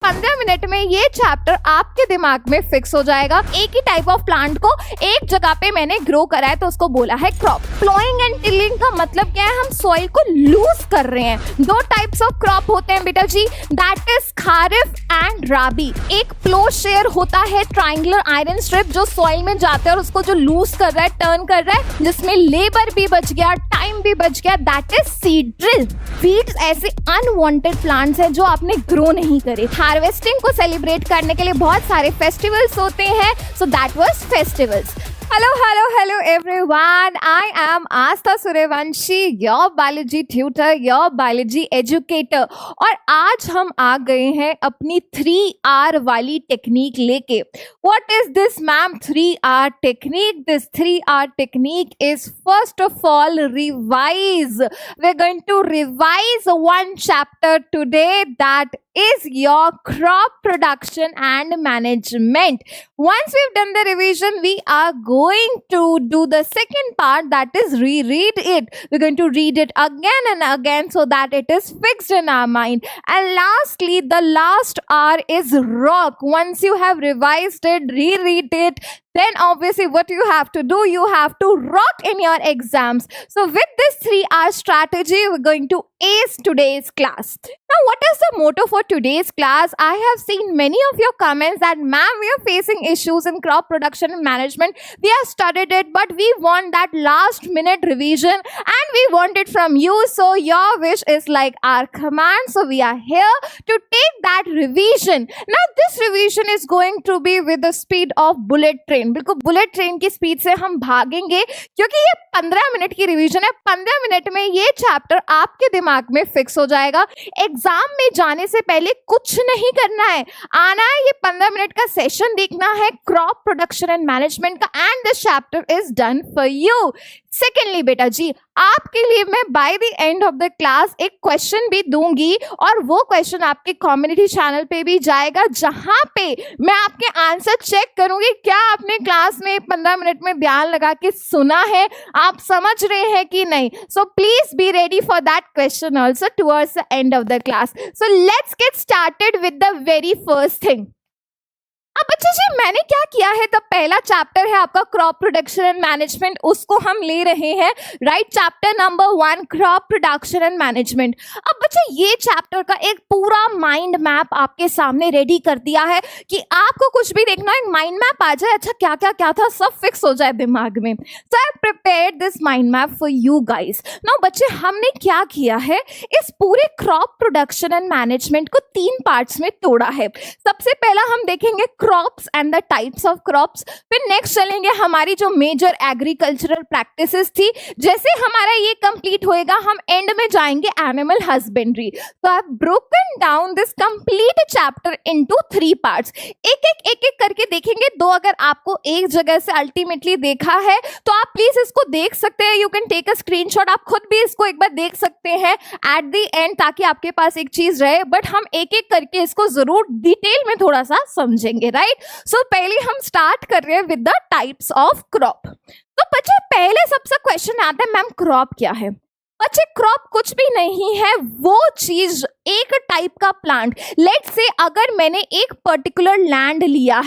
15 minute में ये chapter आपके दिमाग में फिक्स हो जाएगा। एक ही टाइप ऑफ प्लांट को एक जगह पे मैंने ग्रो करा है तो उसको बोला है क्रॉप। प्लोइंग एंड टिलिंग का मतलब क्या है? हम सॉइल को लूज कर रहे हैं। दो टाइप्स ऑफ क्रॉप होते हैं बेटा जी, दैट इज खारिफ एंड राबी। एक प्लोशेयर होता है ट्रायंगुलर आयरन स्ट्रिप जो सॉइल में जाता है और उसको जो लूज कर रहा है, टर्न कर रहा है, जिसमें लेबर भी बच गया, टाइम भी बच गया, that is seed drill. Weeds ऐसे अनवांटेड प्लांट्स हैं जो आपने ग्रो नहीं करे। हार्वेस्टिंग को सेलिब्रेट करने के लिए बहुत सारे फेस्टिवल्स होते हैं, सो that was festivals. Hello everyone. I am Astha Suryavanshi, your biology tutor, your biology educator. और आज हम आ गए हैं अपनी 3R वाली टेक्निक लेके। What is this ma'am 3R technique? This 3R technique is first of all revise. We're going to revise one chapter today, that is your crop production and management. Once we've done the revision, we are going to do the second part, that is reread it. We're going to read it again and again so that it is fixed in our mind. And lastly, the last R is rock. Once you have revised it, reread it, then obviously what you have to do, you have to rock in your exams. So with this 3R strategy, we're going to ace today's class. Now, what is the motto for today's class? I have seen many of your comments that, ma'am, we are facing issues in crop production and management. We have studied it, but we want that last minute revision and we want it from you. So your wish is like our command. So we are here to take that revision. Now, this revision is going to be with the speed of bullet train. बिल्कुल bullet train की speed से हम भागेंगे क्योंकि ये 15 minute की revision है। 15 minute में ये चैप्टर आपके दिमाग में फिक्स हो जाएगा। एग्जाम में जाने से पहले कुछ नहीं करना है, आना है, ये 15 मिनट का सेशन देखना है क्रॉप प्रोडक्शन एंड मैनेजमेंट का, and this chapter is done for you. Secondly बेटा जी, आपके लिए मैं by the end of the class एक क्वेश्चन भी दूंगी और वो क्वेश्चन आपके कम्युनिटी चैनल पे भी जाएगा, जहां पे मैं आपके आंसर चेक करूंगी क्या आपने क्लास में 15 मिनट में ध्यान लगा के सुना है, आप समझ रहे हैं कि नहीं। So please be ready for that question also towards the end of the class. So let's get started with the very first thing. अब बच्चे जी, मैंने क्या किया है, तो पहला चैप्टर है आपका क्रॉप प्रोडक्शन एंड मैनेजमेंट, उसको हम ले रहे हैं, right. Chapter number 1 crop production and management. अब बच्चे ये चैप्टर का एक पूरा माइंड मैप आपके सामने रेडी कर दिया है कि आपको कुछ भी देखना है, एक माइंड मैप आ जाए, अच्छा क्या क्या क्या था सब फिक्स हो जाए दिमाग में। So I prepared this mind map for you guys. Now बच्चे, हमने क्या किया है, इस पूरे क्रॉप प्रोडक्शन एंड मैनेजमेंट को 3 पार्ट्स में तोड़ा है। सबसे पहला हम देखेंगे crops and the types of crops, फिर नेक्स्ट चलेंगे हमारी जो मेजर एग्रीकल्चरल प्रैक्टिसेस थी। जैसे हमारा ये कंप्लीट होएगा, हम एंड में जाएंगे एनिमल हस्बेंड्री। तो I have broken down this complete chapter into 3 parts. एक एक करके देखेंगे। दो अगर आपको एक जगह से अल्टीमेटली देखा है तो आप प्लीज इसको देख सकते हैं, you can take a screenshot, आप खुद भी इसको एक बार देख सकते हैं एट द एंड, ताकि आपके पास एक चीज रहे। बट हम एक एक करके इसको जरूर डिटेल में थोड़ा सा समझेंगे, राइट। सो पहले हम स्टार्ट कर रहे हैं with the types of crop. तो बच्चे पहले सबसे क्वेश्चन आता है, मैम क्रॉप क्या है? बच्चे क्रॉप कुछ भी नहीं है, वो चीज एक टाइप का प्लांट। लेट्स से अगर मैंने एक पर्टिकुलर लैंड लिया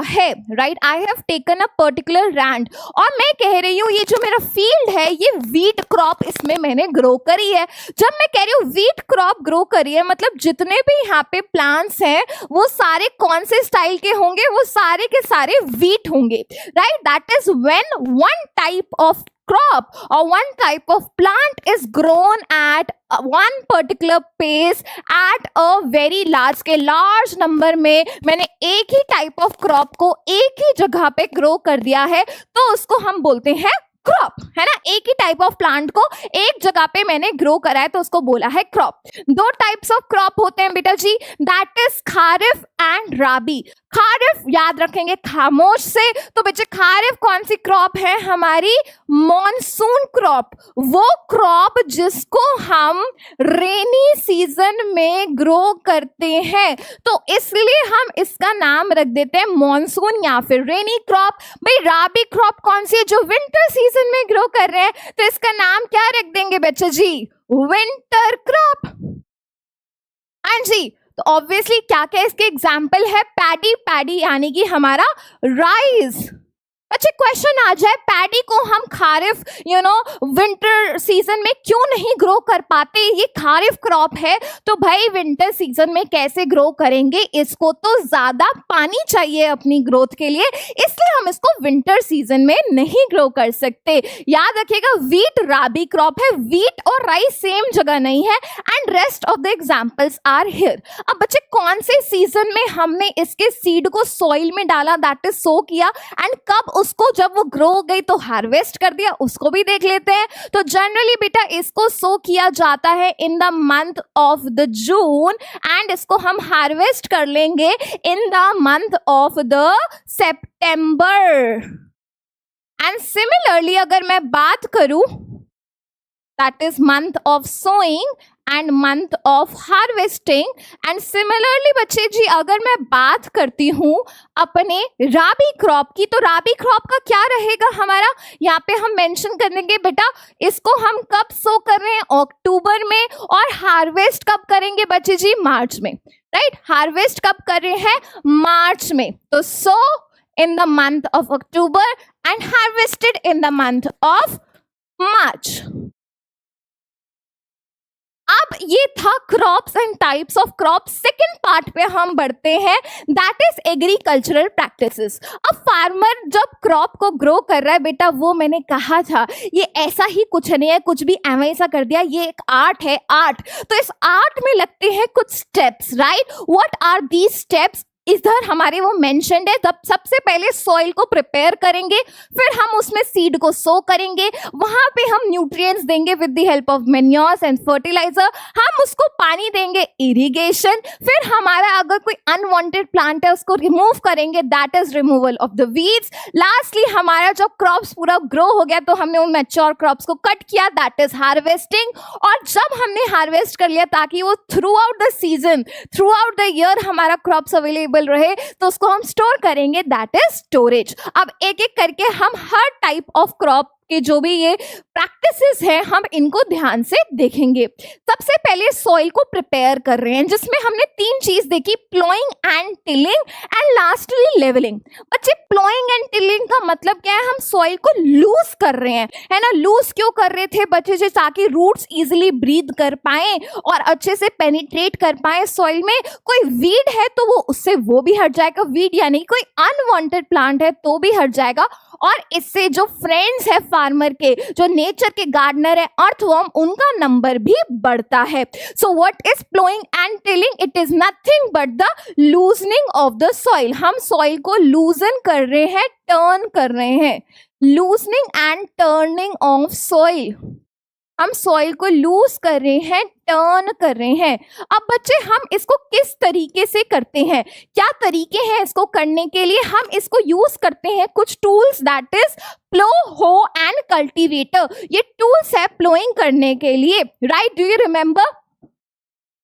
है, right, I have taken a particular land, और मैं कह रही हूँ ये जो मेरा फील्ड है ये वीट क्रॉप इसमें मैंने ग्रो करी है। जब मैं कह रही हूँ वीट क्रॉप ग्रो करी है, मतलब जितने भी यहाँ पे प्लांट्स हैं वो सारे कौन से स्टाइल के होंगे, वो सारे के सारे वीट होंगे, right. That is when one type of crop or one type of plant is grown at one particular pace at a very large scale, large number में मैंने एक ही type of crop को एक ही जगह पे grow कर दिया है, तो उसको हम बोलते हैं क्रॉप, है ना। एक ही टाइप ऑफ प्लांट को एक जगह पे मैंने ग्रो करा है तो उसको बोला है क्रॉप। 2 टाइप्स ऑफ क्रॉप होते हैं बेटा जी, दैट इज खारिफ एंड राबी। खारिफ याद रखेंगे खामोश से, तो बच्चे खारिफ कौन सी क्रॉप है, हमारी मॉनसून क्रॉप, वो क्रॉप जिसको हम रेनी सीजन में ग्रो करते हैं, तो इसलिए हम इसका नाम रख देते हैं मॉनसून या फिर रेनी क्रॉप। भाई राबी क्रॉप कौन सी है, जो विंटर सीजन में ग्रो कर रहे हैं, तो इसका नाम क्या रख देंगे बच्चे जी, विंटर क्रॉप। एंड जी तो ऑब्वियसली क्या क्या इसके एग्जाम्पल है, पैडी, पैडी यानी कि हमारा राइस। अच्छा क्वेश्चन आ जाए, पैडी को हम खारिफ विंटर सीजन में क्यों नहीं ग्रो कर पाते, ये खारिफ क्रॉप है तो भाई विंटर सीजन में कैसे ग्रो करेंगे, इसको तो ज्यादा पानी चाहिए अपनी ग्रोथ के लिए, इसलिए हम इसको विंटर सीजन में नहीं ग्रो कर सकते। याद रखिएगा वीट राबी क्रॉप है, वीट और राइस सेम जगह नहीं है and rest of the examples are here. अब बच्चे कौन से सीजन में हमने इसके सीड को सॉइल में डाला, दैट इज सो किया, एंड कब उसको जब वो ग्रो हो गई तो हार्वेस्ट कर दिया, उसको भी देख लेते हैं। तो जनरली बेटा इसको सो किया जाता है in the month of the June and इसको हम हार्वेस्ट कर लेंगे in the month of the September. And similarly अगर मैं बात करूं, that is month of sowing and month of harvesting. And similarly बच्चे जी अगर मैं बात करती हूँ अपने राबी क्रॉप की, तो राबी क्रॉप का क्या रहेगा हमारा, यहाँ पे हम मेंशन करेंगे बेटा इसको हम कब सो कर रहे हैं, अक्टूबर में, और हार्वेस्ट कब करेंगे बच्चे जी, मार्च में, राइट। हार्वेस्ट कब कर रहे हैं, मार्च में, तो so in the month of October and harvested in the month of March. अब ये था crops and types of crops. Second part पे हम बढ़ते हैं, दैट इज एग्रीकल्चरल प्रैक्टिसेस। अब फार्मर जब क्रॉप को ग्रो कर रहा है बेटा, वो मैंने कहा था ये ऐसा ही कुछ नहीं है, कुछ भी ऐसा कर दिया, ये एक आर्ट है, आर्ट। तो इस आर्ट में लगते हैं कुछ steps, right. What are these steps, इधर हमारे वो मेंशन्ड है। तब सबसे पहले सॉइल को प्रिपेयर करेंगे, फिर हम उसमें सीड को सो करेंगे, वहां पे हम न्यूट्रिएंट्स देंगे with the help of manures and fertiliser, हम उसको पानी देंगे, इरिगेशन, फिर हमारा अगर कोई अनवांटेड प्लांट है उसको रिमूव करेंगे, that is removal of the weeds. Lastly हमारा जब क्रॉप्स पूरा ग्रो हो गया तो हमने उन मैच्योर क्रॉप्स को कट किया, दैट इज हार्वेस्टिंग। और जब हमने हार्वेस्ट कर लिया ताकि वो through out the season, through out the year हमारा क्रॉप्स अवेलेबल रहे, तो उसको हम स्टोर करेंगे, दैट इज स्टोरेज। अब एक एक करके हम हर टाइप ऑफ क्रॉप के जो भी ये प्रैक्टिसेस हैं हम इनको ध्यान से देखेंगे। सबसे पहले सॉइल को प्रिपेयर कर रहे हैं, जिसमें हमने तीन चीज देखी, ploughing and tilling and lastly levelling. बच्चे प्लोइंग एंड टिलिंग का मतलब क्या है, हम सॉइल को लूज कर रहे हैं, है ना। लूज क्यों कर रहे थे बच्चे जी, ताकि रूट्स इजिली ब्रीथ कर पाए और अच्छे से पेनिट्रेट कर पाए सॉइल में। कोई वीड है तो वो उससे वो भी हट जाएगा, वीड यानी कोई अनवांटेड प्लांट है तो भी हट जाएगा, और इससे जो फ्रेंड्स है फार्मर के, जो नेचर के गार्डनर है, अर्थवर्म, उनका नंबर भी बढ़ता है। So what is ploughing and tilling, it is nothing but the loosening of the soil. हम सॉइल को लूजन कर रहे हैं, टर्न कर रहे हैं, loosening and turning of soil. हम सॉइल को लूज कर रहे हैं, टर्न कर रहे हैं। अब बच्चे हम इसको किस तरीके से करते हैं, क्या तरीके हैं इसको करने के लिए, हम इसको यूज करते हैं कुछ टूल्स, दैट इज प्लो, हो एंड कल्टीवेटर। ये टूल्स है प्लोइंग करने के लिए, राइट। डू यू रिमेंबर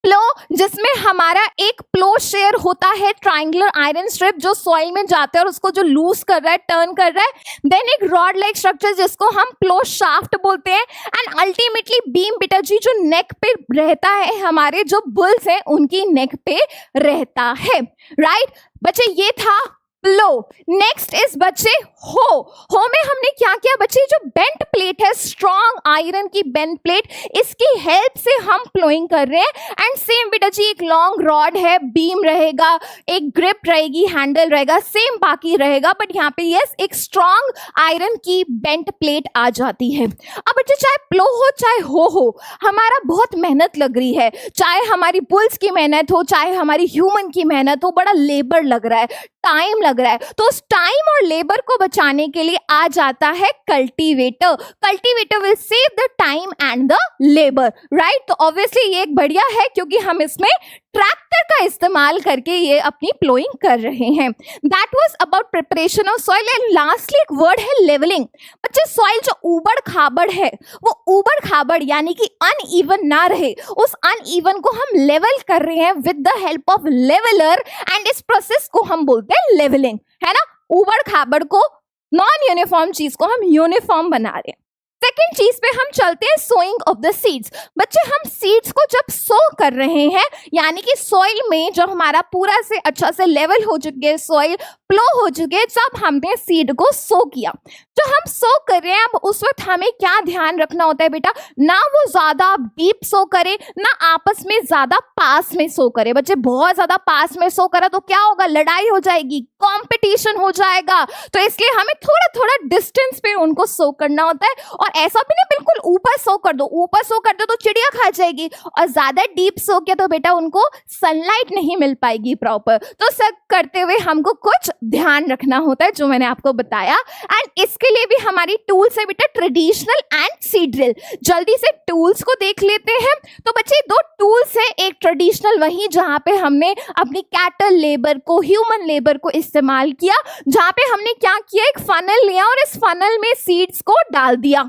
प्लो, जिसमें हमारा एक प्लो शेयर होता है, ट्राइंगुलर आयरन स्ट्रिप जो सॉइल में जाता है और उसको जो लूज कर रहा है, टर्न कर रहा है। देन एक रॉड लाइक स्ट्रक्चर जिसको हम प्लो शाफ्ट बोलते हैं, एंड अल्टीमेटली बीम बेटा जी जो नेक पे रहता है, हमारे जो बुल्स हैं उनकी नेक पे रहता है, राइट। बच्चे ये था प्लो। नेक्स्ट इज बच्चे हो में हमने क्या किया बच्चे, जो बेंट प्लेट है, स्ट्रॉन्ग आयरन की बेंट प्लेट, इसकी हेल्प से हम प्लोइंग कर रहे हैं। एंड सेम बेटा जी एक लॉन्ग रॉड है, बीम रहेगा, एक ग्रिप रहेगी, हैंडल रहेगा, सेम बाकी रहेगा, बट यहाँ पे यस एक स्ट्रॉन्ग आयरन की बेंट प्लेट आ जाती है। अब बच्चे चाहे प्लो हो चाहे हो, हमारा बहुत मेहनत लग रही है, चाहे हमारी बुल्स की मेहनत हो, चाहे हमारी ह्यूमन की मेहनत हो, बड़ा लेबर लग रहा है, टाइम लग रहा है, तो उस टाइम और लेबर को बचाने के लिए आ जाता है cultivator. Cultivator will save the time and the labour, right. तो ऑब्वियसली ये एक बढ़िया है क्योंकि हम इसमें ट्रैक्टर का इस्तेमाल करके ये अपनी प्लोइंग कर रहे हैं। That was about preparation of soil. And lastly एक वर्ड है लेवलिंग। बच्चे सॉइल जो ऊबड़ खाबड़ है, वो ऊबड़ खाबड़ यानी कि अनइवन ना रहे, उस अनइवन को हम लेवल कर रहे हैं with the help of leveller, and इस प्रोसेस को हम बोलते हैं लेवलिंग, है ना। ऊबड़ खाबड़ को, नॉन यूनिफॉर्म चीज को हम यूनिफॉर्म बना रहे हैं। सेकेंड चीज पे हम चलते हैं सोइंग ऑफ द सीड्स। बच्चे हम सीड्स को जब सो कर रहे हैं, यानी कि सॉइल में जब हमारा पूरा से अच्छा से लेवल हो चुके हैं, सॉइल फ्लो हो चुके हैं, जब हमने सीड को सो किया, जो हम सो कर रहे हैं, अब उस वक्त हमें क्या ध्यान रखना होता है बेटा, ना वो ज्यादा डीप सो करे, ना आपस में ज्यादा पास में सो करे। बच्चे बहुत ज्यादा पास में सो करा तो क्या होगा, लड़ाई हो जाएगी, कंपटीशन हो जाएगा। तो इसलिए हमें थोड़ा थोड़ा डिस्टेंस पे उनको सो करना होता है। और ऐसा भी नहीं बिल्कुल ऊपर सो कर दो, ऊपर सो कर दो तो चिड़िया खा जाएगी, और ज्यादा डीप सो किया तो बेटा उनको सनलाइट नहीं मिल पाएगी प्रॉपर। तो सब करते हुए हमको कुछ ध्यान रखना होता है, जो मैंने आपको बताया। एंड इसके लिए भी हमारी टूल्स है बेटा, ट्रेडिशनल एंड सीड ड्रिल। जल्दी से टूल्स को देख लेते हैं। तो बच्चे दो टूल्स है, एक ट्रेडिशनल वही जहां पे हमने अपनी कैटल लेबर को, ह्यूमन लेबर को इस्तेमाल किया, जहां पे हमने क्या किया, एक फनल लिया और इस फनल में सीड्स को डाल दिया,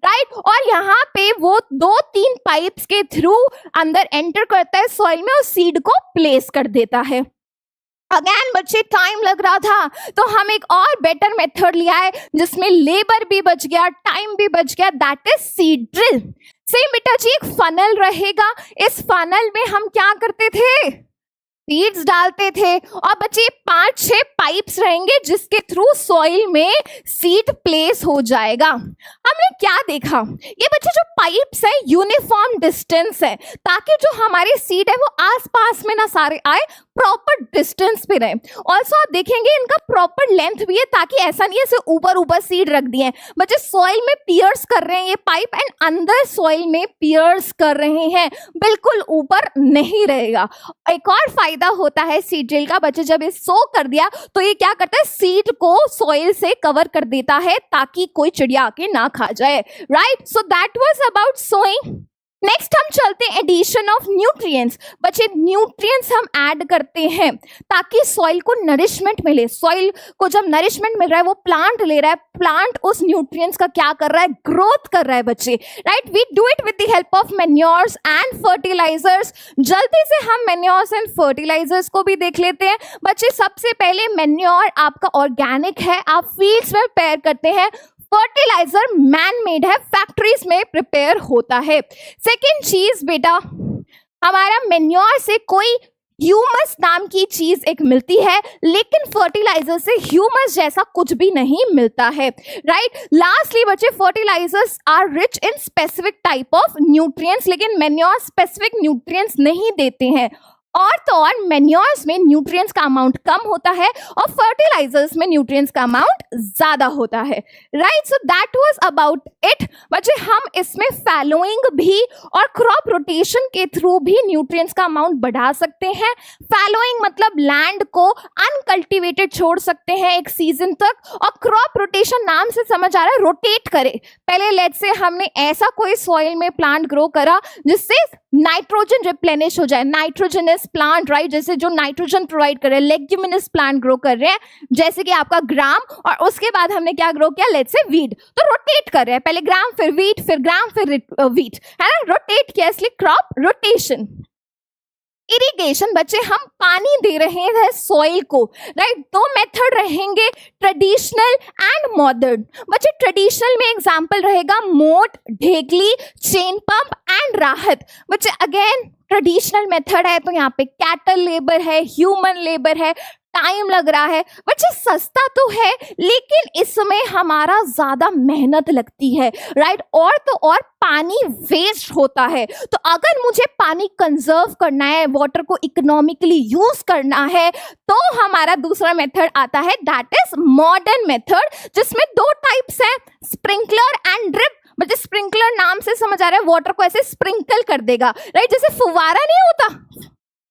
राइट। और यहाँ पे वो 2-3 पाइप्स के थ्रू अंदर एंटर करता है सॉइल में और सीड को प्लेस कर देता है। अगेन बच्चे टाइम लग रहा था, तो हम एक और बेटर मेथड लिया है जिसमें लेबर भी बच गया, टाइम भी बच गया, that is seed drill. Same बेटा जी, एक फनल रहेगा, इस फनल में हम क्या करते थे, सीड्स डालते थे, और बच्चे 5-6 पाइप्स रहेंगे जिसके थ्रू सॉइल में सीड प्लेस हो जाएगा। हमने क्या देखा, ये बच्चे जो पाइप्स है यूनिफॉर्म डिस्टेंस है, ताकि जो हमारे सीड है वो आसपास में ना सारे आए, प्रॉपर डिस्टेंस पे रहे। ऑल्सो आप देखेंगे इनका प्रॉपर लेंथ भी है, ताकि ऐसा नहीं है ऐसे ऊपर ऊपर सीड रख दिए, बच्चे सॉइल में पियर्स कर रहे हैं ये पाइप, एंड अंदर सॉइल में पियर्स कर रहे हैं, बिल्कुल ऊपर नहीं रहेगा। एक और फायदा होता है सीड ड्रिल का, बच्चे जब ये सो कर दिया तो ये क्या करता है, सीड को सॉइल से कवर कर देता है ताकि कोई चिड़िया आके ना खा जाए, right. So that was about sowing. Next हम चलते हैं एडिशन ऑफ न्यूट्रिएंट्स। बच्चे न्यूट्रिएंट्स हम ऐड करते हैं ताकि सॉइल को नरिशमेंट मिले। सॉइल को जब नरिशमेंट मिल रहा है, वो प्लांट ले रहा है, प्लांट उस न्यूट्रिएंट्स का क्या कर रहा है, ग्रोथ कर रहा है बच्चे, right. We do it with the help of manures and fertilisers. जल्दी से हम मैन्योर्स एंड फर्टिलाइजर्स को भी देख लेते हैं। बच्चे सबसे पहले मैन्योर आपका ऑर्गेनिक है, आप फील्ड्स में प्रिपेयर करते हैं। फर्टिलाइजर मैन मेड है, फैक्ट्रीज में प्रिपेयर होता है। सेकेंड चीज बेटा, हमारा मैन्योर से कोई ह्यूमस नाम की चीज एक मिलती है, लेकिन फर्टिलाइजर से ह्यूमस जैसा कुछ भी नहीं मिलता है, राइट। लास्टली बच्चे, fertilisers are rich in specific type of nutrients, लेकिन मैन्योर स्पेसिफिक न्यूट्रिएंट्स नहीं देते हैं। और तो और मैन्योर्स में न्यूट्रिएंट्स का अमाउंट कम होता है और फर्टिलाइजर्स में न्यूट्रिएंट्स का अमाउंट ज्यादा होता है, right. So that was about it. बच्चे हम इसमें फैलोइंग भी और क्रॉप रोटेशन के थ्रू भी न्यूट्रिएंट्स का अमाउंट बढ़ा सकते हैं। फैलोइंग मतलब लैंड को अनकल्टिवेटेड छोड़ सकते हैं एक सीजन तक, और क्रॉप रोटेशन नाम से समझ आ रहा है रोटेट करे। पहले लेट्स से हमने ऐसा कोई सॉइल में प्लांट ग्रो करा जिससे नाइट्रोजन रिप्लेनिश हो जाए, नाइट्रोजनस प्लांट, राइट, जैसे जो नाइट्रोजन प्रोवाइड कर रहे हैं, लेग्यूमिनस प्लांट ग्रो कर रहे हैं, जैसे कि आपका ग्राम, और उसके बाद हमने क्या ग्रो किया, लेट्स से वीट। तो रोटेट कर रहे हैं, पहले ग्राम फिर वीट, फिर ग्राम फिर वीट, है ना, रोटेट किया, इसलिए क्रॉप रोटेशन। इरिगेशन, बच्चे हम पानी दे रहे हैं सॉइल को, राइट। दो मेथड रहेंगे, ट्रेडिशनल एंड मॉडर्न। बच्चे ट्रेडिशनल में एग्जांपल रहेगा मोट, ढेगली, चेन पंप एंड राहत। बच्चे अगेन ट्रेडिशनल मेथड है, तो यहाँ पे कैटल लेबर है, ह्यूमन लेबर है, टाइम लग रहा है। बच्चे सस्ता तो है, लेकिन इसमें हमारा ज्यादा मेहनत लगती है, राइट। और तो और पानी वेस्ट होता है। तो अगर मुझे पानी कंजर्व करना है, वाटर को इकोनॉमिकली यूज करना है, तो हमारा दूसरा मेथड आता है, दैट इज मॉडर्न मेथड, जिसमें 2 टाइप्स है, स्प्रिंकलर एंड ड्रिप। बच्चे स्प्रिंकलर नाम से समझ आ रहा है, वाटर को ऐसे स्प्रिंकल कर देगा, राइट। जैसे फुवारा नहीं होता,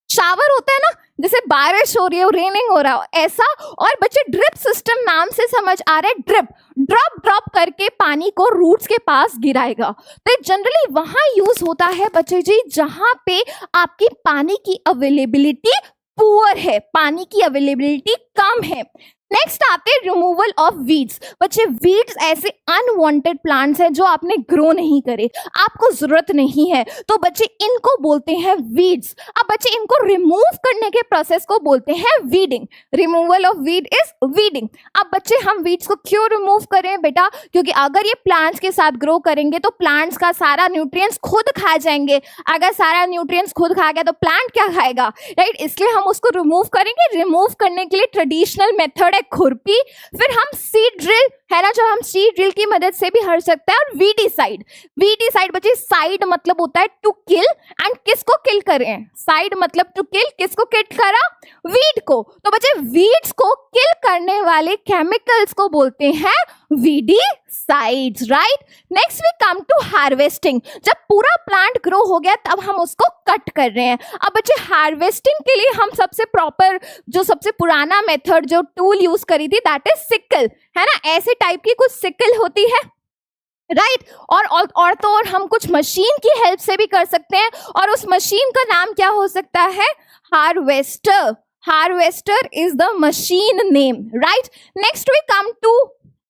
शावर होता है ना, जैसे बारिश हो रही है, रेनिंग हो रहा हो, ऐसा। और बच्चे ड्रिप सिस्टम नाम से समझ आ रहा है, ड्रिप, ड्रॉप करके पानी को रूट्स के पास गिराएगा। तो जनरली वहां यूज होता है बच्चे जी जहां पे आपकी पानी की अवेलेबिलिटी पुअर है, पानी की अवेलेबिलिटी कम है। नेक्स्ट आते हैं रिमूवल ऑफ वीड्स। बच्चे वीड्स ऐसे अनवांटेड प्लांट्स हैं जो आपने ग्रो नहीं करे, आपको जरूरत नहीं है, तो बच्चे इनको बोलते हैं वीड्स। अब बच्चे इनको रिमूव करने के प्रोसेस को बोलते हैं weeding. Removal of weed is weeding. अब बच्चे हम वीड्स को क्यों रिमूव करें बेटा? क्योंकि अगर ये प्लांट्स के साथ ग्रो करेंगे तो प्लांट्स का सारा न्यूट्रिएंट्स खुद खा जाएंगे। अगर सारा न्यूट्रिएंट्स खुद खा गया तो प्लांट क्या खाएगा, राइट? इसलिए हम उसको रिमूव करेंगे। रिमूव करने के लिए ट्रेडिशनल मेथड है खुरपी, फिर हम सीड ड्रिल है ना, जो हम सीड ड्रिल की मदद से भी हर सकते हैं, और वीडीसाइड। वीडीसाइड बच्चे साइड मतलब होता है टू किल, एंड किसको किल करें? साइड मतलब टू किल, किसको किल करा? वीड को। तो बच्चे वीड्स को किल करने वाले केमिकल्स को बोलते हैं weedicides, right? Next we come to harvesting. जब पूरा प्लांट ग्रो हो गया तब हम उसको कट कर रहे हैं। अब बच्चे हार्वेस्टिंग के लिए हम सबसे प्रॉपर, जो सबसे पुराना मेथड जो टूल यूज करी थी, दैट इज सिकल, है ना? ऐसे टाइप की कुछ सिकल होती है, राइट? और तो और हम कुछ मशीन की हेल्प से भी कर सकते हैं, और उस मशीन का नाम क्या हो सकता है? Harvester. Harvester is the machine name, right? Next we come to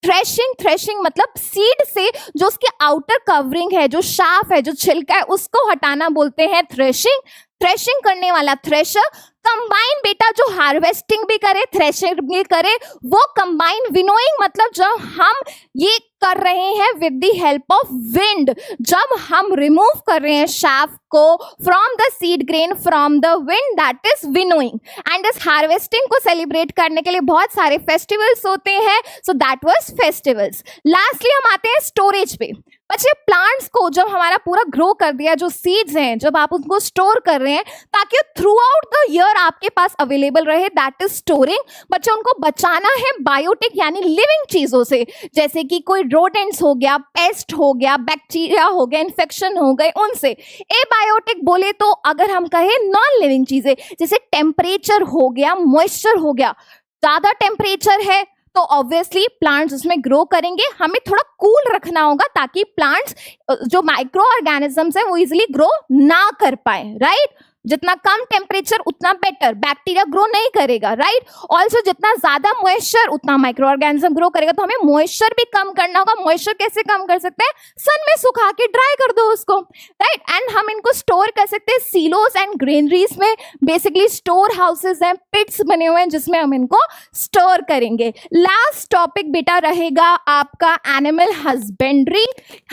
threshing. Threshing मतलब सीड से जो उसके आउटर कवरिंग है, जो शाफ है, जो छिलका है, उसको हटाना बोलते हैं थ्रेशिंग। थ्रेशिंग करने वाला थ्रेशर। कंबाइन बेटा जो हार्वेस्टिंग भी करे, थ्रेशिंग भी करे, वो कंबाइन। विनोइंग मतलब जब हम ये कर रहे हैं with the help of wind, जब हम रिमूव कर रहे हैं शाफ्ट को from the seed grain from the wind, that is winnowing. And इस हार्वेस्टिंग को सेलिब्रेट करने के लिए बहुत सारे फेस्टिवल्स होते हैं, सो दैट वाज फेस्टिवल्स। लास्टली हम आते हैं स्टोरेज पे। बच्चे प्लांट्स को जब हमारा पूरा ग्रो कर दिया, जो सीड्स हैं, जब आप उनको स्टोर कर रहे हैं ताकि थ्रू आउट द ईयर आपके पास अवेलेबल रहे, दैट इज स्टोरिंग। बच्चे उनको बचाना है बायोटिक यानी लिविंग चीजों से, जैसे कि कोई रोडेंट्स हो गया, पेस्ट हो गया, बैक्टीरिया हो गया, इन्फेक्शन हो गए, उनसे। ए बायोटिक बोले तो अगर हम कहें नॉन लिविंग चीजें, जैसे टेम्परेचर हो गया, मॉइस्चर हो गया। ज्यादा टेम्परेचर है तो ऑब्वियसली प्लांट्स उसमें ग्रो करेंगे। हमें थोड़ा कूल रखना होगा ताकि प्लांट्स जो माइक्रो ऑर्गेनिजम्स हैं वो इजीली ग्रो ना कर पाए, राइट? जितना कम टेम्परेचर उतना बेटर, बैक्टीरिया ग्रो नहीं करेगा, राइट? ऑल्सो जितना ज्यादा मॉइस्चर उतना माइक्रो ऑर्गेनिज्म ग्रो करेगा, तो हमें मॉइस्चर भी कम करना होगा। मॉइस्चर कैसे कम कर सकते हैं? सन में सुखा के ड्राई कर दो उसको, राइट? एंड हम इनको स्टोर कर सकते हैं सीलोस एंड ग्रेनरीज में। बेसिकली स्टोर हाउसेज हैं, पिट्स बने हुए हैं जिसमें हम इनको स्टोर करेंगे। लास्ट टॉपिक बेटा रहेगा आपका एनिमल हस्बेंड्री।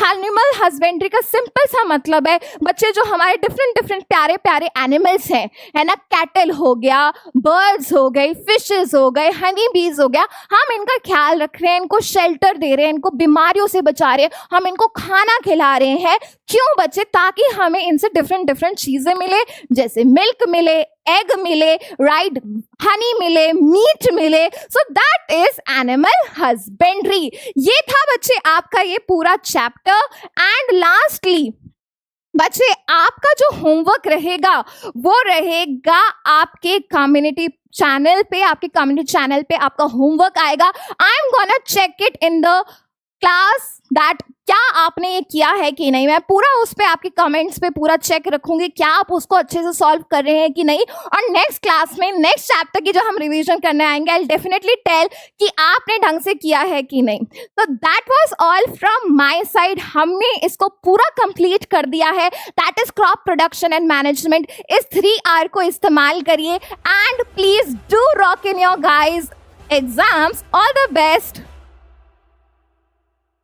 एनिमल हस्बेंड्री का सिंपल सा मतलब है बच्चे जो हमारे डिफरेंट प्यारे प्यारे एनिमल्स हैं, है ना, कैटल हो गया, बर्ड्स हो गए, फिशेस हो गए, हनी बीज हो गया, हम इनका ख्याल रख रहे हैं, इनको शेल्टर दे रहे हैं, इनको बीमारियों से बचा रहे हैं, हम इनको खाना खिला रहे हैं। क्यों बच्चे? ताकि हमें इनसे डिफरेंट चीजें मिले, जैसे मिल्क मिले, एग मिले, राइट, हनी मिले, मीट मिले। So that is animal husbandry. ये था बच्चे आपका ये पूरा चैप्टर। एंड लास्टली बच्चे आपका जो होमवर्क रहेगा वो रहेगा आपके कम्युनिटी चैनल पे। आपके कम्युनिटी चैनल पे आपका होमवर्क आएगा। I am gonna check it in the class that क्या आपने ये किया है कि नहीं। मैं पूरा उस पे आपके कमेंट्स पे पूरा चेक रखूंगी क्या आप उसको अच्छे से सॉल्व कर रहे हैं कि नहीं। और नेक्स्ट क्लास में नेक्स्ट चैप्टर की जो हम रिवीजन करने आएंगे, आई डेफिनेटली टेल कि आपने ढंग से किया है कि नहीं। तो that was all from my side. हमने इसको पूरा कंप्लीट कर दिया है, that is crop production and management. इस 3R को इस्तेमाल करिए and please do rock in your guys exams. All the best.